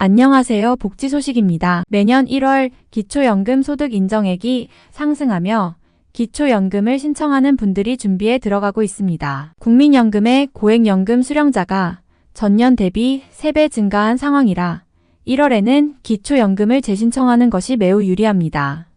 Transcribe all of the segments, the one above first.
안녕하세요. 복지 소식입니다. 매년 1월 기초연금 소득 인정액이 상승하며 기초연금을 신청하는 분들이 준비에 들어가고 있습니다. 국민연금의 고액연금 수령자가 전년 대비 3배 증가한 상황이라 1월에는 기초연금을 재신청하는 것이 매우 유리합니다.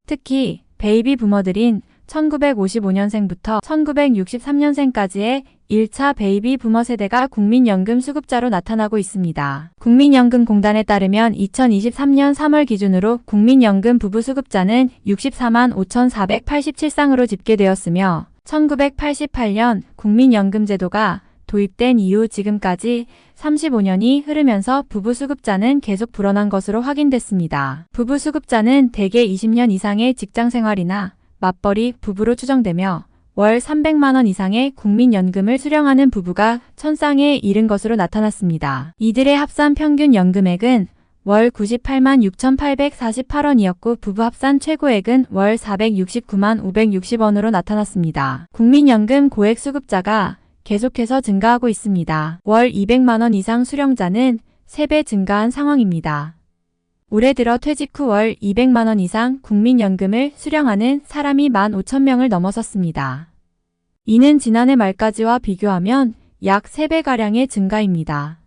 특히 베이비 부머들인 1955년생부터 1963년생까지의 1차 베이비 부머 세대가 국민연금 수급자로 나타나고 있습니다. 국민연금공단에 따르면 2023년 3월 기준으로 국민연금 부부 수급자는 64만 5,487쌍으로 집계되었으며 1988년 국민연금제도가 도입된 이후 지금까지 35년이 흐르면서 부부 수급자는 계속 불어난 것으로 확인됐습니다. 부부 수급자는 대개 20년 이상의 직장생활이나 맞벌이 부부로 추정되며 월 300만원 이상의 국민연금을 수령하는 부부가 천쌍에 이른 것으로 나타났습니다. 이들의 합산 평균 연금액은 월 98만 6,848원이었고 부부 합산 최고액은 월 469만 560원으로 나타났습니다. 국민연금 고액 수급자가 계속해서 증가하고 있습니다. 월 200만원 이상 수령자는 3배 증가한 상황입니다. 올해 들어 퇴직 후 월 200만원 이상 국민연금을 수령하는 사람이 15,000명을 넘어섰습니다. 이는 지난해 말까지와 비교하면 약 3배가량의 증가입니다.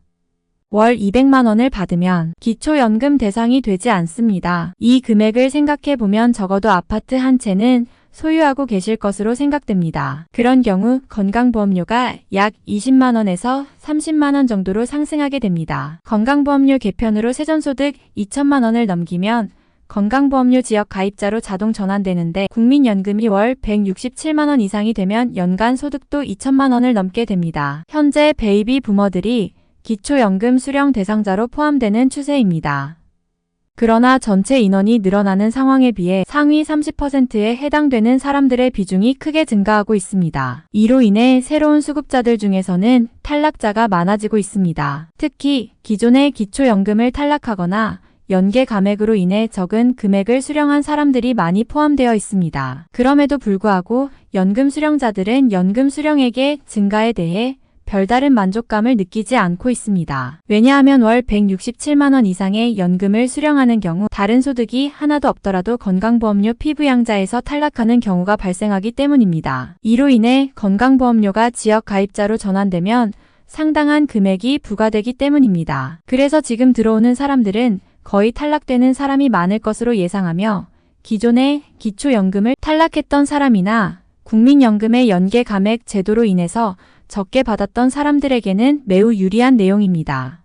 월 200만원을 받으면 기초연금 대상이 되지 않습니다. 이 금액을 생각해보면 적어도 아파트 한 채는 소유하고 계실 것으로 생각됩니다. 그런 경우 건강보험료가 약 20만원에서 30만원 정도로 상승하게 됩니다. 건강보험료 개편으로 세전소득 2천만원을 넘기면 건강보험료 지역 가입자로 자동 전환되는데 국민연금이 월 167만원 이상이 되면 연간 소득도 2천만원을 넘게 됩니다. 현재 베이비 부머들이 기초연금 수령 대상자로 포함되는 추세입니다. 그러나 전체 인원이 늘어나는 상황에 비해 상위 30%에 해당되는 사람들의 비중이 크게 증가하고 있습니다. 이로 인해 새로운 수급자들 중에서는 탈락자가 많아지고 있습니다. 특히 기존의 기초연금을 탈락하거나 연계 감액으로 인해 적은 금액을 수령한 사람들이 많이 포함되어 있습니다. 그럼에도 불구하고 연금 수령자들은 연금 수령액의 증가에 대해 별다른 만족감을 느끼지 않고 있습니다. 왜냐하면 월 167만원 이상의 연금을 수령하는 경우 다른 소득이 하나도 없더라도 건강보험료 피부양자에서 탈락하는 경우가 발생하기 때문입니다. 이로 인해 건강보험료가 지역 가입자로 전환되면 상당한 금액이 부과되기 때문입니다. 그래서 지금 들어오는 사람들은 거의 탈락되는 사람이 많을 것으로 예상하며 기존의 기초연금을 탈락했던 사람이나 국민연금의 연계 감액 제도로 인해서 적게 받았던 사람들에게는 매우 유리한 내용입니다.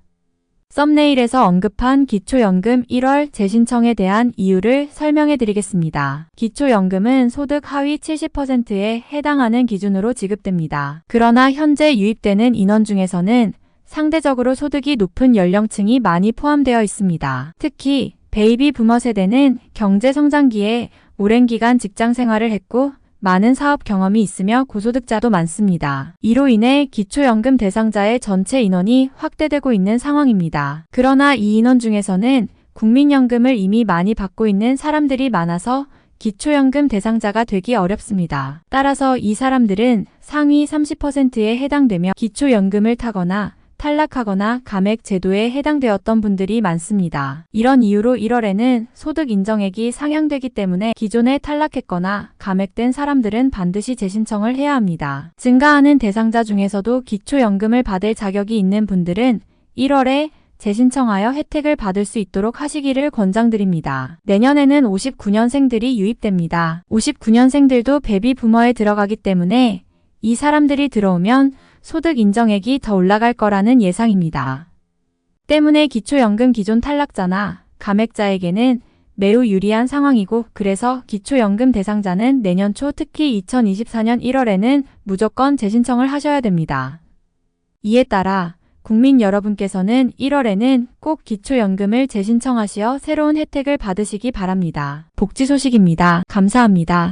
썸네일에서 언급한 기초연금 1월 재신청에 대한 이유를 설명해 드리겠습니다. 기초연금은 소득 하위 70%에 해당하는 기준으로 지급됩니다. 그러나 현재 유입되는 인원 중에서는 상대적으로 소득이 높은 연령층이 많이 포함되어 있습니다. 특히 베이비 부머 세대는 경제 성장기에 오랜 기간 직장 생활을 했고 많은 사업 경험이 있으며 고소득자도 많습니다. 이로 인해 기초연금 대상자의 전체 인원이 확대되고 있는 상황입니다. 그러나 이 인원 중에서는 국민연금을 이미 많이 받고 있는 사람들이 많아서 기초연금 대상자가 되기 어렵습니다. 따라서 이 사람들은 상위 30%에 해당되며 기초연금을 타거나 탈락하거나 감액 제도에 해당되었던 분들이 많습니다. 이런 이유로 1월에는 소득 인정액이 상향되기 때문에 기존에 탈락했거나 감액된 사람들은 반드시 재신청을 해야 합니다. 증가하는 대상자 중에서도 기초연금을 받을 자격이 있는 분들은 1월에 재신청하여 혜택을 받을 수 있도록 하시기를 권장드립니다. 내년에는 59년생들이 유입됩니다. 59년생들도 베이비 부머에 들어가기 때문에 이 사람들이 들어오면 소득 인정액이 더 올라갈 거라는 예상입니다. 때문에 기초연금 기존 탈락자나 감액자에게는 매우 유리한 상황이고 그래서 기초연금 대상자는 내년 초 특히 2024년 1월에는 무조건 재신청을 하셔야 됩니다. 이에 따라 국민 여러분께서는 1월에는 꼭 기초연금을 재신청하시어 새로운 혜택을 받으시기 바랍니다. 복지 소식입니다. 감사합니다.